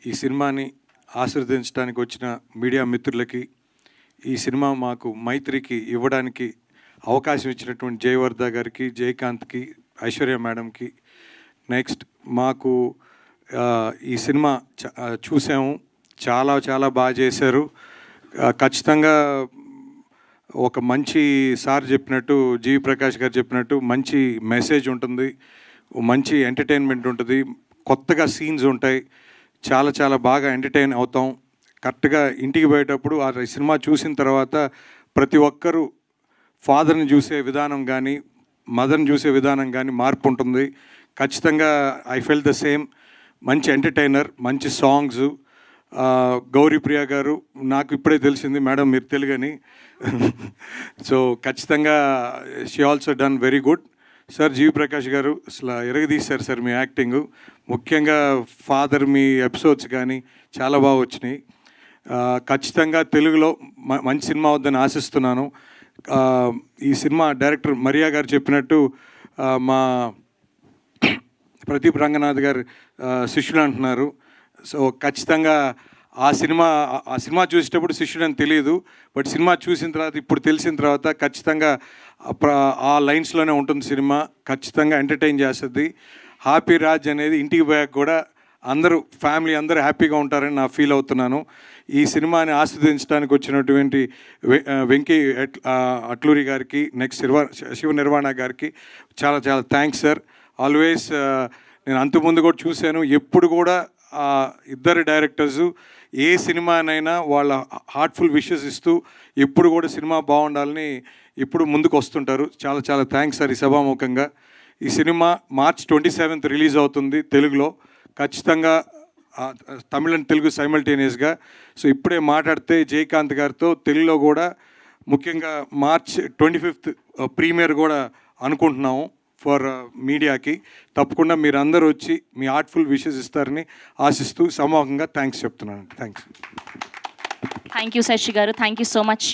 ఈ సినిమాని ఆశీర్వదించడానికి వచ్చిన మీడియా మిత్రులకి, ఈ సినిమా మాకు మైత్రికి ఇవ్వడానికి అవకాశం ఇచ్చినటువంటి జయవర్ధ గారికి, జయకాంత్కి, ఐశ్వర్య మేడంకి, నెక్స్ట్ మాకు ఈ సినిమా చూసాము, చాలా చాలా బాగా చేశారు. ఖచ్చితంగా ఒక మంచి సార్ చెప్పినట్టు, జీవి ప్రకాష్ గారు చెప్పినట్టు మంచి మెసేజ్ ఉంటుంది, మంచి ఎంటర్టైన్మెంట్ ఉంటుంది, కొత్తగా సీన్స్ ఉంటాయి, చాలా చాలా బాగా ఎంటర్టైన్ అవుతాం. కరెక్ట్గా ఇంటికి పోయేటప్పుడు ఆ సినిమా చూసిన తర్వాత ప్రతి ఒక్కరూ ఫాదర్ని చూసే విధానం కానీ, మదర్ని చూసే విధానం కానీ మార్పు ఉంటుంది. ఖచ్చితంగా ఐ ఫెల్ ద సేమ్. మంచి ఎంటర్టైనర్, మంచి సాంగ్స్. గౌరీప్రియ గారు, నాకు ఇప్పుడే తెలిసింది మేడం మీరు తెలుగని. సో ఖచ్చితంగా she also done very good. Sir GV Prakash గారు అసలు ఎరగదీశారు సార్ మీ యాక్టింగు. ముఖ్యంగా ఫాదర్ మీ ఎపిసోడ్స్ కానీ చాలా బాగా వచ్చినాయి. ఖచ్చితంగా తెలుగులో మంచి సినిమా అవుద్దని ఆశిస్తున్నాను. ఈ సినిమా డైరెక్టర్ మరియా గారు చెప్పినట్టు మా ప్రదీప్ రంగనాథ్ గారు శిష్యుడు అంటున్నారు. సో ఖచ్చితంగా ఆ సినిమా చూసేటప్పుడు శిష్యుడు అని తెలియదు, బట్ సినిమా చూసిన తర్వాత ఇప్పుడు తెలిసిన తర్వాత ఖచ్చితంగా ఆ లైన్స్లోనే ఉంటుంది సినిమా. ఖచ్చితంగా ఎంటర్టైన్ చేస్తుంది. హ్యాపీ రాజ్ అనేది ఇంటికి పోయాక కూడా అందరూ ఫ్యామిలీ అందరూ హ్యాపీగా ఉంటారని నా ఫీల్ అవుతున్నాను. ఈ సినిమాని ఆస్వాదించడానికి వచ్చినటువంటి వెంకీ అట్లూరి గారికి, నెక్స్ట్ శివ నిర్వాణ గారికి చాలా చాలా థ్యాంక్స్ సార్. ఆల్వేస్ నేను అంతకుముందు కూడా చూశాను, ఎప్పుడు కూడా ఇద్దరు డైరెక్టర్సు ఏ సినిమానైనా వాళ్ళ హార్ట్ఫుల్ విషెస్ ఇస్తూ ఎప్పుడు కూడా సినిమా బాగుండాలని ఎప్పుడు ముందుకు వస్తుంటారు. చాలా చాలా థ్యాంక్స్ సార్. ఈ సభాముఖంగా ఈ సినిమా March 27th రిలీజ్ అవుతుంది తెలుగులో. ఖచ్చితంగా తమిళ అండ్ తెలుగు సైమల్టేనియస్గా. సో ఇప్పుడే మాట్లాడితే జయకాంత్ గారితో తెలుగులో కూడా ముఖ్యంగా March 25th ప్రీమియర్ కూడా అనుకుంటున్నాము ఫర్ మీడియాకి. తప్పకుండా మీరందరూ వచ్చి మీ హార్ట్ఫుల్ విషెస్ ఇస్తారని ఆశిస్తూ సమూహంగా థ్యాంక్స్ చెప్తున్నాను. థ్యాంక్స్. థ్యాంక్ యూ శశి గారు, థ్యాంక్ యూ సో మచ్.